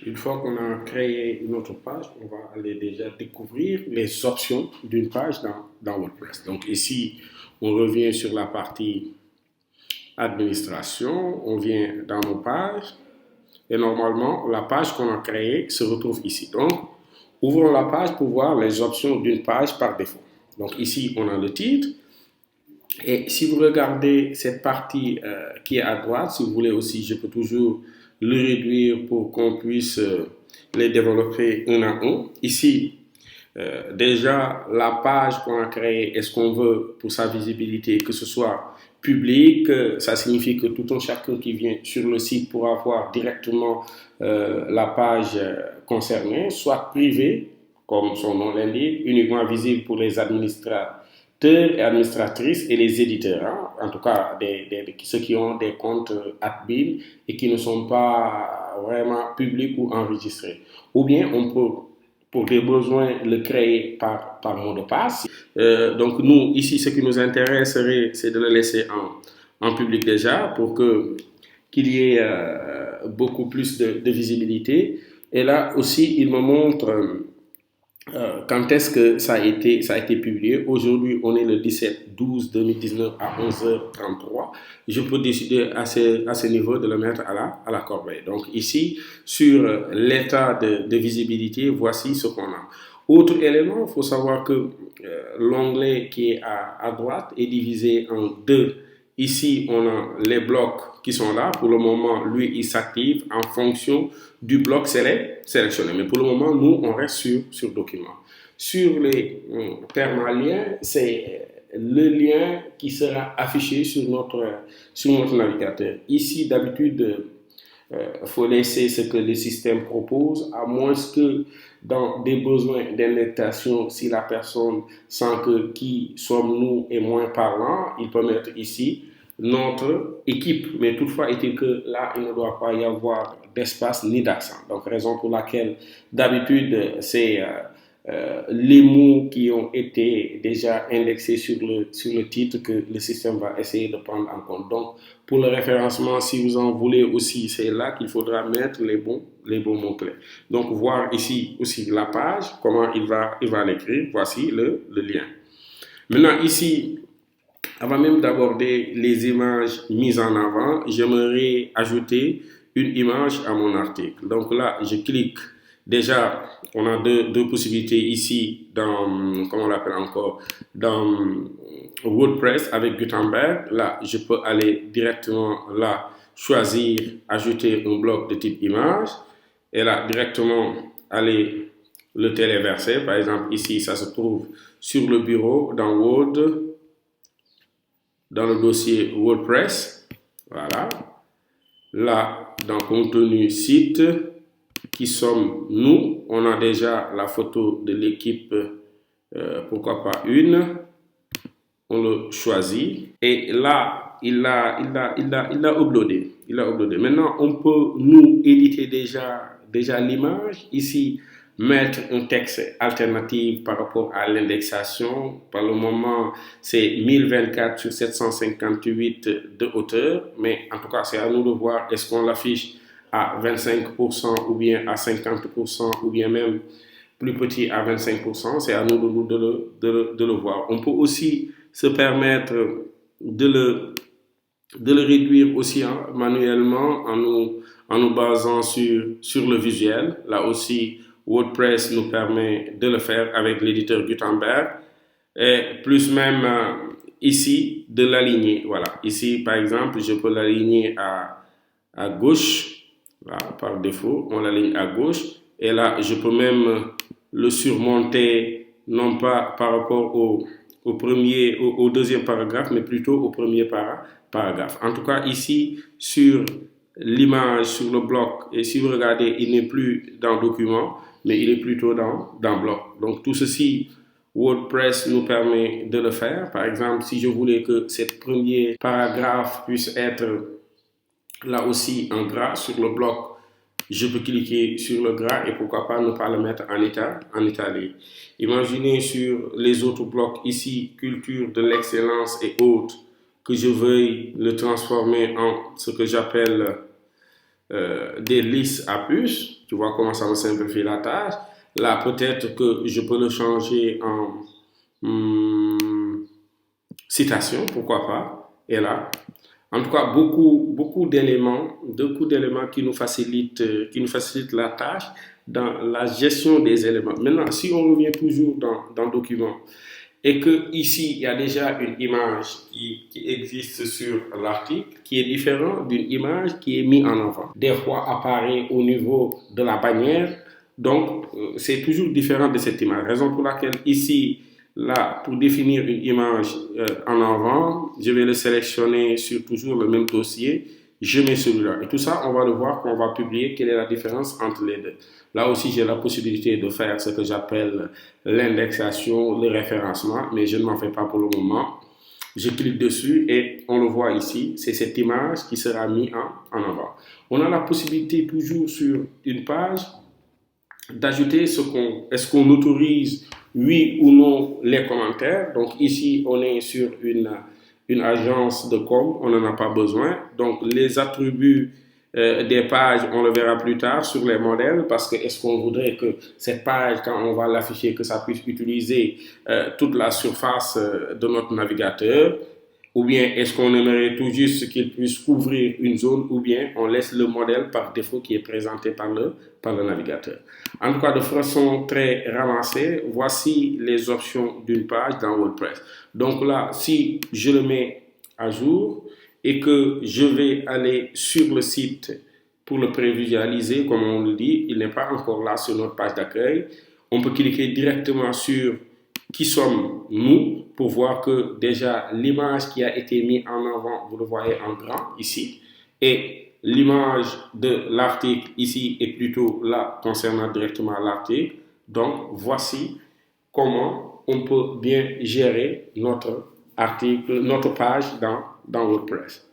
Une fois qu'on a créé notre page, on va aller déjà découvrir les options d'une page dans WordPress. Donc ici, on revient sur la partie administration, on vient dans nos pages et normalement, la page qu'on a créée se retrouve ici. Donc, ouvrons la page pour voir les options d'une page par défaut. Donc ici, on a le titre. Et si vous regardez cette partie qui est à droite, si vous voulez aussi, je peux toujours le réduire pour qu'on puisse les développer un à un. Ici, déjà, la page qu'on a créée, est-ce qu'on veut pour sa visibilité que ce soit public, ça signifie que tout un chacun qui vient sur le site pourra voir directement la page concernée, soit privée, comme son nom l'indique, uniquement visible pour les administrateurs et administratrices et les éditeurs, hein, en tout cas ceux qui ont des comptes admin et qui ne sont pas vraiment publics ou enregistrés. Ou bien on peut, pour des besoins, le créer par mot de passe. Donc nous, ici, ce qui nous intéresserait, c'est de le laisser en public déjà pour qu'il y ait beaucoup plus de visibilité. Et là aussi, il me montre quand est-ce que ça a été publié. Aujourd'hui, on est le 17/12/2019 à 11h33. Je peux décider à ce niveau de le mettre à la corbeille. Donc ici, sur l'état de visibilité, voici ce qu'on a. Autre élément, il faut savoir que l'onglet qui est à droite est divisé en deux. Ici, on a les blocs qui sont là. Pour le moment, lui, il s'active en fonction du bloc sélectionné. Mais pour le moment, nous, on reste sur document. Sur les permaliens, c'est le lien qui sera affiché sur notre navigateur. Ici, d'habitude, faut laisser ce que le système propose, à moins que dans des besoins d'indexation, si la personne sent que qui sommes-nous est moins parlant, il peut mettre ici notre équipe. Mais toutefois, est-il que là, il ne doit pas y avoir d'espace ni d'accent. Donc, raison pour laquelle, d'habitude, c'est les mots qui ont été déjà indexés sur le titre que le système va essayer de prendre en compte. Donc, pour le référencement, si vous en voulez aussi, c'est là qu'il faudra mettre les bons mots-clés. Donc, voir ici aussi la page, comment il va l'écrire. Voici le lien. Maintenant, ici, avant même d'aborder les images mises en avant, j'aimerais ajouter une image à mon article. Donc là, je clique. Déjà, on a deux possibilités ici dans, comment on l'appelle encore, dans WordPress avec Gutenberg. Là, je peux aller directement là, choisir, ajouter un bloc de type image. Et là, directement, aller le téléverser. Par exemple, ici, ça se trouve sur le bureau dans Word, dans le dossier WordPress. Voilà. Là, dans contenu site, qui sommes nous, on a déjà la photo de l'équipe, pourquoi pas une, on le choisit et là il a uploadé. Maintenant on peut nous éditer déjà l'image ici, mettre un texte alternatif par rapport à l'indexation. Par le moment, c'est 1024 sur 758 de hauteur, mais en tout cas, c'est à nous de voir est-ce qu'on l'affiche à 25% ou bien à 50% ou bien même plus petit à 25%. C'est à nous de le voir. On peut aussi se permettre de le réduire aussi hein, manuellement en nous basant sur le visuel. Là aussi, WordPress nous permet de le faire avec l'éditeur Gutenberg et plus même ici de l'aligner. Voilà, ici par exemple, je peux l'aligner à gauche. Voilà, par défaut, on l'aligne à gauche et là, je peux même le surmonter non pas par rapport au deuxième paragraphe, mais plutôt au premier paragraphe. En tout cas, ici, sur l'image, sur le bloc, et si vous regardez, il n'est plus dans document, mais il est plutôt dans bloc. Donc, tout ceci, WordPress nous permet de le faire. Par exemple, si je voulais que ce premier paragraphe puisse être là aussi en gras sur le bloc, je peux cliquer sur le gras et pourquoi pas ne pas le mettre en italien. Imaginez sur les autres blocs ici, culture de l'excellence et autres, que je veuille le transformer en ce que j'appelle des listes à puces. Tu vois comment ça me simplifie la tâche. Là, peut-être que je peux le changer en citation, pourquoi pas. Et là, en tout cas, beaucoup d'éléments qui nous facilitent la tâche dans la gestion des éléments. Maintenant, si on revient toujours dans le document et que ici il y a déjà une image qui existe sur l'article qui est différente d'une image qui est mise en avant. Des fois apparaît au niveau de la bannière, donc c'est toujours différent de cette image. Raison pour laquelle ici, là, pour définir une image en avant, je vais le sélectionner sur toujours le même dossier. Je mets celui-là. Et tout ça, on va le voir quand on va publier quelle est la différence entre les deux. Là aussi, j'ai la possibilité de faire ce que j'appelle l'indexation, le référencement, mais je ne m'en fais pas pour le moment. Je clique dessus et on le voit ici, c'est cette image qui sera mise en avant. On a la possibilité toujours sur une page d'ajouter est-ce qu'on autorise oui ou non les commentaires. Donc ici, on est sur une agence de com, on n'en a pas besoin. Donc les attributs des pages, on le verra plus tard sur les modèles parce que est-ce qu'on voudrait que cette page, quand on va l'afficher, que ça puisse utiliser toute la surface de notre navigateur, ou bien est-ce qu'on aimerait tout juste qu'il puisse couvrir une zone, ou bien on laisse le modèle par défaut qui est présenté par le navigateur. En tout cas, de façon très ramassée, voici les options d'une page dans WordPress. Donc là, si je le mets à jour et que je vais aller sur le site pour le prévisualiser, comme on le dit, il n'est pas encore là sur notre page d'accueil. On peut cliquer directement sur qui sommes-nous pour voir que déjà l'image qui a été mise en avant, vous le voyez en grand ici, et l'image de l'article ici est plutôt là concernant directement l'article. Donc voici comment on peut bien gérer notre article, notre page dans WordPress.